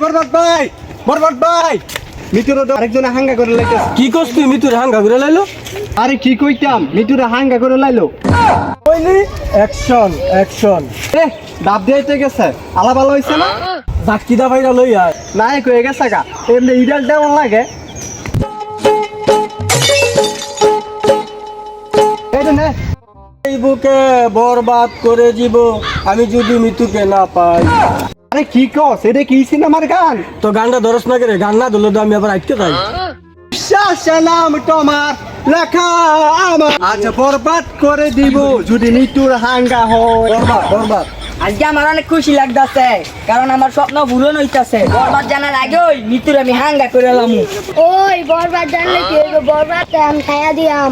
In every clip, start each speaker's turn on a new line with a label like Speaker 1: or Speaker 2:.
Speaker 1: বরবাদ ভাই, বরবাদ ভাই, মিতুর আরেকজনে হাঙ্গা করে লাইতেছে।
Speaker 2: কি করছ তুই মিতুর হাঙ্গা করে লাইলো?
Speaker 1: আরে কি কইতাম, মিতুরে হাঙ্গা করে লাইলো।
Speaker 2: কইলি অ্যাকশন অ্যাকশন।
Speaker 1: এ ডাব দিতে গেছে, আলা ভালো হইছে না?
Speaker 2: জাকিদা ভাইরা লই আয়।
Speaker 1: নাই কয়ে গেছে গা, এমনি ইডাল দেওয়ার লাগে। এই তো নে।
Speaker 2: এই বুকে বরবাদ করে দিব আমি যদি মিতুকে না পাই।
Speaker 1: আরে কি কস, এটা কি সিনেমার গান?
Speaker 2: তো গানটা ধরস না করে, গান না ধরলে তো আমি আবার আটকে যাই।
Speaker 1: নাম তোমার লেখা আমার, আজ বরবাদ করে দিব যদি মৃত্যুর হাঙ্গা হয়।
Speaker 2: বরবাদ বরবাদ।
Speaker 3: আজকে আমার অনেক খুশি লাগতেছে, কারণ আমার স্বপ্ন পূরণ হইতাছে। বরবাদ জানার আগে ওই মৃত্যুর আমি হাঙ্গা করে এলাম।
Speaker 4: ওই বরবাদ জানলে কি হইব? বরবাদ আমি খাইয়া দিয়াম।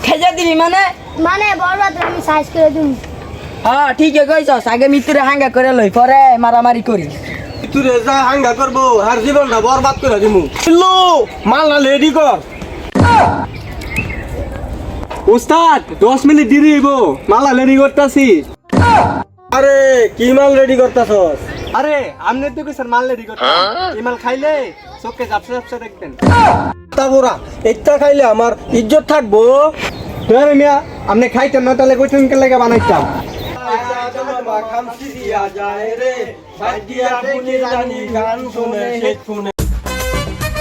Speaker 3: খেজা দিবি মানে?
Speaker 4: মানে বরবাদ আমি সাইজ করে দিম।
Speaker 3: হ্যাঁ ঠিকই কইছস, আগে মৃত্যুরে হাঙ্গা করে লই, পরে মারামারি করি।
Speaker 2: মিতুরে যা হাঙ্গা করবো আর জীবনটা বরবাদ করে দিমু। লো মালটা রেডি কর।
Speaker 1: উস্তাদ 10 মিনিট দিয়ে দিব, মালা রেডি করতেছি।
Speaker 2: আরে কি মাল রেডি করতাছস?
Speaker 1: আরে আমনে তো কইছেন মাল রেডি করতে, এই মাল খাইলে চোখে ঝাপসা ঝাপসা দেখবেন।
Speaker 2: তাবুরা এইটা খাইলে আমার ইজ্জত থাকবো।
Speaker 1: আরে মিয়া আপনি খাইতেন না, তাহলে কইতেন কে লাগে বানাইতাম।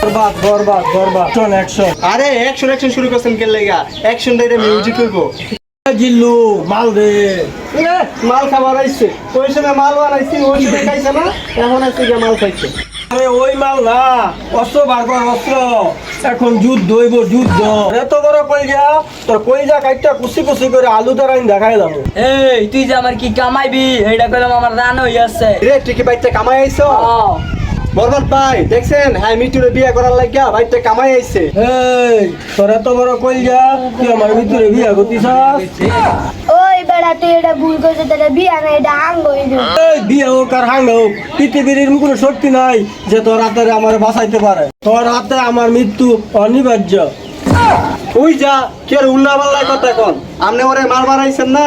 Speaker 2: বরবাদ বরবাদ বরবাদ। Action action.
Speaker 1: আরে অ্যাকশন শুরু করছেন কে লাগা? অ্যাকশন দিয়ে মিউজিক করব।
Speaker 2: জিল্লু মাল দে।
Speaker 1: মাল খাবার আইছে, ওই সময় মাল বানাইছি, ওই সময় খাইছে না, এখন আইছে যে মাল খাইছে।
Speaker 2: আরে ওই মাল না, অস্ত্র বার কর অস্ত্র। এখন যুদ্ধ হইব যুদ্ধ। এত বড় কইজা তোর কইজা কাইটা কুচি কুচি করে আলু দাঁড়াইন দেখাইলাম।
Speaker 3: এই তুই যে আমার কি কামাইবি এইটা কইলাম, আমার রান হইয়াছে।
Speaker 1: রে টিকি বাইতে কামাই আইছো? বরবাদ ভাই দেখছেন, হ্যাঁ মিটুরে বিয়ে করার লাগিয়া বাইতে কামাই আইছে।
Speaker 2: এই তোর এত বড় কইজা তুই আমার ভিতরে বিয়া করতিছাস?
Speaker 4: ওই বেড়া তুই এটা ভুল করছিস, এটা বিয়া না, এটা হাঙ্গ হইব।
Speaker 2: এই বিয়ে হোক আর হাঙ্গা হোক, পৃথিবীর এরকম কোনো শক্তি নাই যে তোর হাতে আমার বাঁচাইতে পারে। তোর হাতে আমার মৃত্যু অনিবার্য।
Speaker 1: ওই যা কি আর উল্লা পাল্লা কথা কোন, আপনি ওরে মার বানাইছেন না,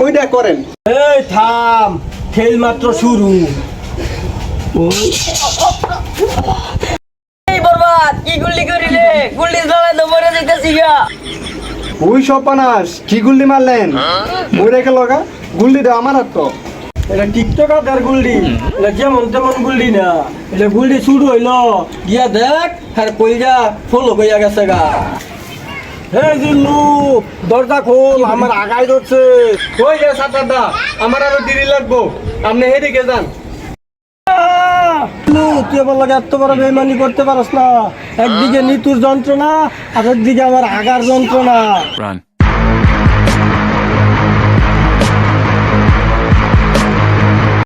Speaker 1: ওইটা করেন।
Speaker 2: এই থাম, খেল মাত্র শুরু।
Speaker 3: এই বরবাদ কি গুল্লি করিলে? গুল্লি জ্বালায় তো মরে যাইতাছি গা।
Speaker 1: ওই সপানাস কি গুল্লি মারলেন? মরে গেল গা, গুল্লিটা আমার হাত তো।
Speaker 2: এটা টিকটকার গুল্ডি, এটা যেমন তেমন গুল্ডি না। এটা গুল্ডি শুরু হইলো, গিয়া দেখ আর কইজা ফলো কইয়া গেছে গা। হে জিল্লু দরজা খোল, আমার আগাই ধরছে।
Speaker 1: কই গে সাতারদা, আমার আরো দেরি লাগবো, আপনি হেদিকে যান।
Speaker 2: জিল্লু, তুই আমার লাগে এত বড় বেইমানি করতে পারস না। একদিকে নিতুর যন্ত্রণা আর একদিকে আমার আগার যন্ত্রণা।
Speaker 5: Run.